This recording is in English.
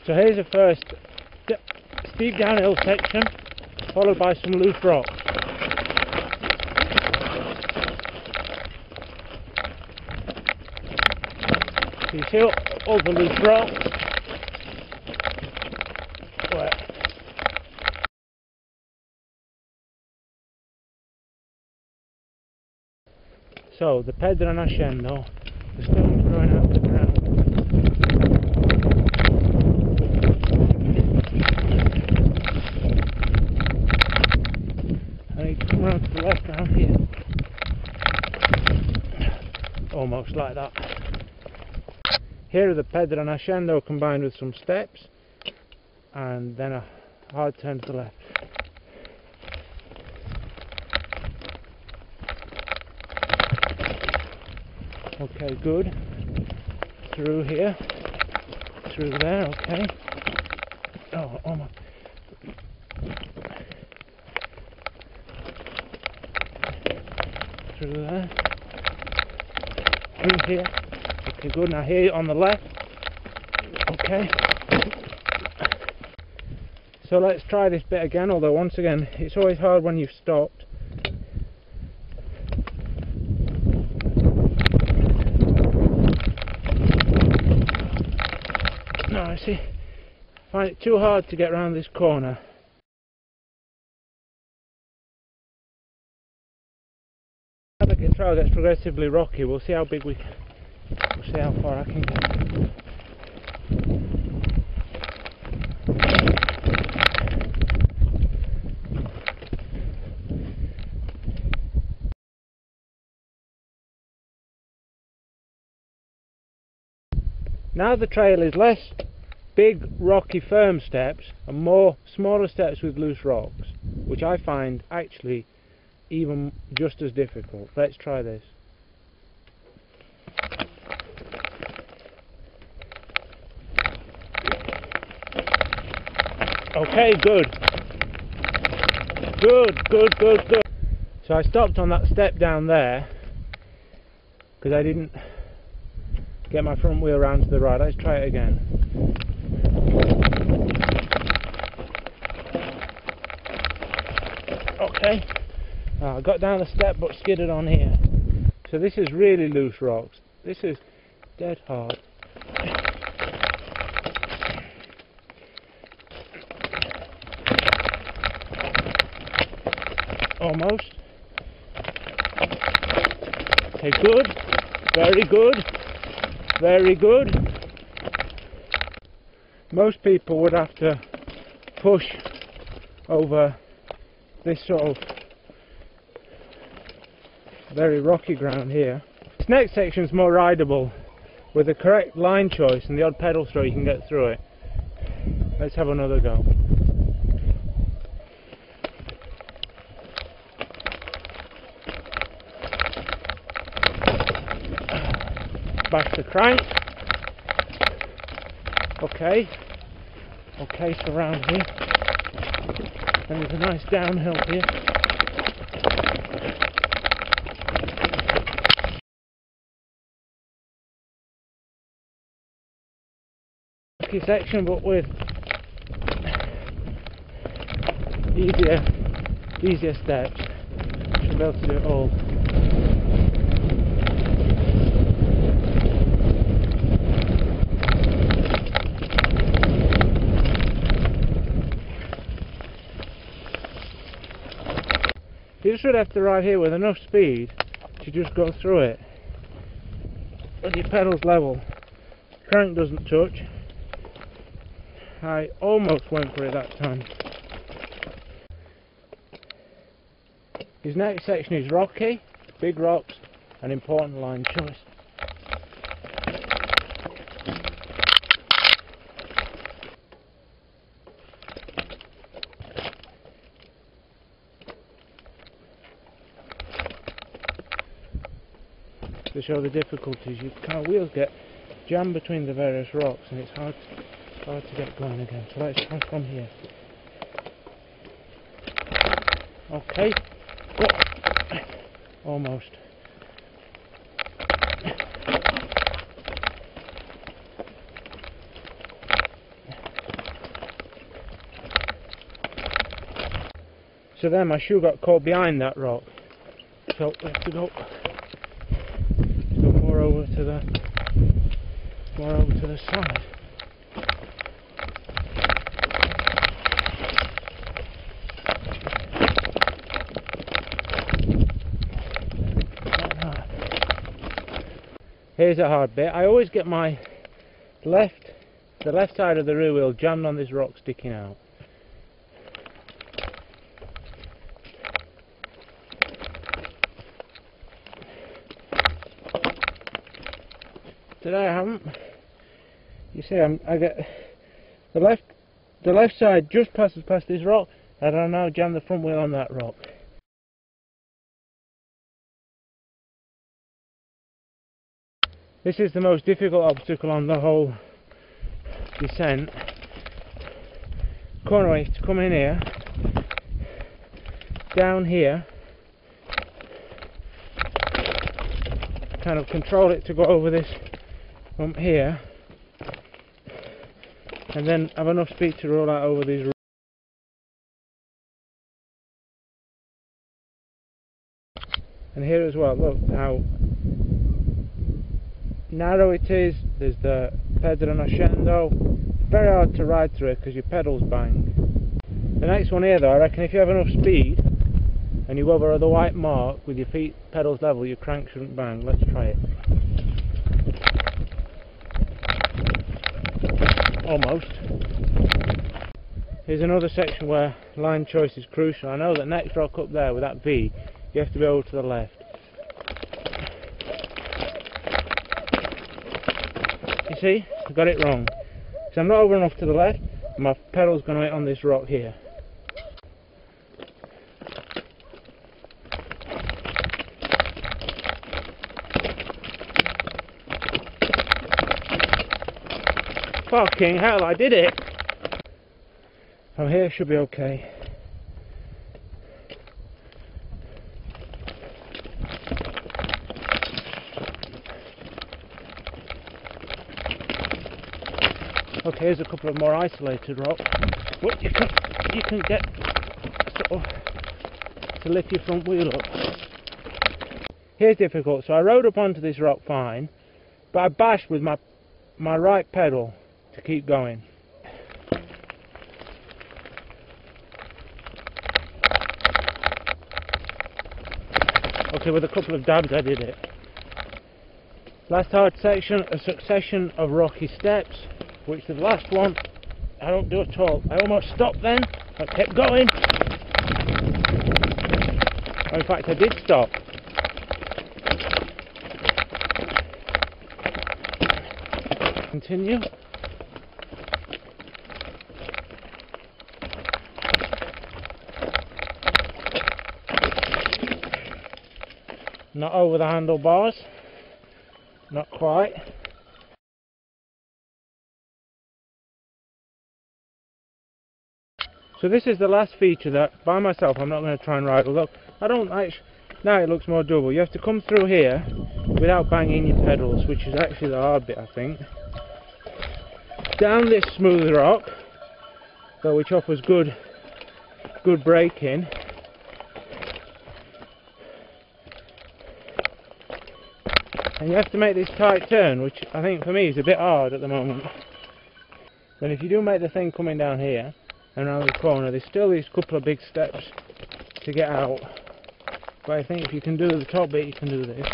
So here's the first steep downhill section, followed by some loose rocks. So you see all the loose rocks. So the pedra nascendo, the stones growing out of the ground. And you come round to the left round here. Almost like that. Here are the pedra nascendo combined with some steps, and then a hard turn to the left. Okay, good. Through here, through there, okay. Oh, almost. Through there. Through here. Okay, good. Now here on the left. Okay. So let's try this bit again, although once again, it's always hard when you've stopped. No, I see. I find it too hard to get around this corner. As the trail gets progressively rocky, we'll see how big we'll see how far I can get. Now the trail is less big rocky firm steps and more smaller steps with loose rocks, which I find actually even just as difficult. Let's try this. Okay, good. Good. So I stopped on that step down there because I didn't get my front wheel round to the right. Let's try it again. Okay. I got down the step but skidded on here. So this is really loose rocks. This is dead hard. Almost. Okay, good. Very good. Very good. Most people would have to push over this sort of very rocky ground here. This next section is more rideable. With the correct line choice and the odd pedal stroke you can get through it. Let's have another go. Back the crank. Okay, so round here. And there's a nice downhill here. Rocky section, but with easier steps. Should be able to do it all. You just should have to ride here with enough speed to just go through it. With your pedals level. Crank doesn't touch. I almost went for it that time. His next section is rocky, big rocks, and important line choice. To show the difficulties, wheels get jammed between the various rocks and it's hard to get going again. So let's try from here. Okay. Oh. Almost. So then my shoe got caught behind that rock. So we have to go more over to the side. Here's a hard bit. I always get my the left side of the rear wheel jammed on this rock sticking out. Today I haven't. You see, I get the left side just passes past this rock, and I now jam the front wheel on that rock. This is the most difficult obstacle on the whole descent. Corner way to come in here, down here, kind of control it to go over this hump here, and then have enough speed to roll out over these roots. And here as well, look how narrow it is. There's the pedal nascendo. It's very hard to ride through it because your pedals bang. The next one here though, I reckon if you have enough speed and you hover the white mark with your feet pedals level, your crank shouldn't bang. Let's try it. Almost. Here's another section where line choice is crucial. I know that next rock up there with that V, you have to be over to the left. You see, I got it wrong. So I'm not over enough to the left, and my pedal's going to hit on this rock here. Fucking hell, I did it! From here should be okay. Okay, here's a couple of more isolated rocks. What you can get sort of to lift your front wheel up. Here's difficult. So I rode up onto this rock fine, but I bashed with my right pedal to keep going. Okay, with a couple of dabs I did it. Last hard section, a succession of rocky steps, which the last one I don't do at all. I almost stopped then, I kept going. In fact I did stop. Continue. Not over the handlebars, not quite. So this is the last feature that by myself I'm not going to try and ride, although I don't actually, now it looks more doable. You have to come through here without banging your pedals, which is actually the hard bit I think. Down this smooth rock, though, which offers good braking. And you have to make this tight turn, which I think for me is a bit hard at the moment. Then if you do make the thing coming down here and around the corner, there's still these couple of big steps to get out. But I think if you can do the top bit, you can do this.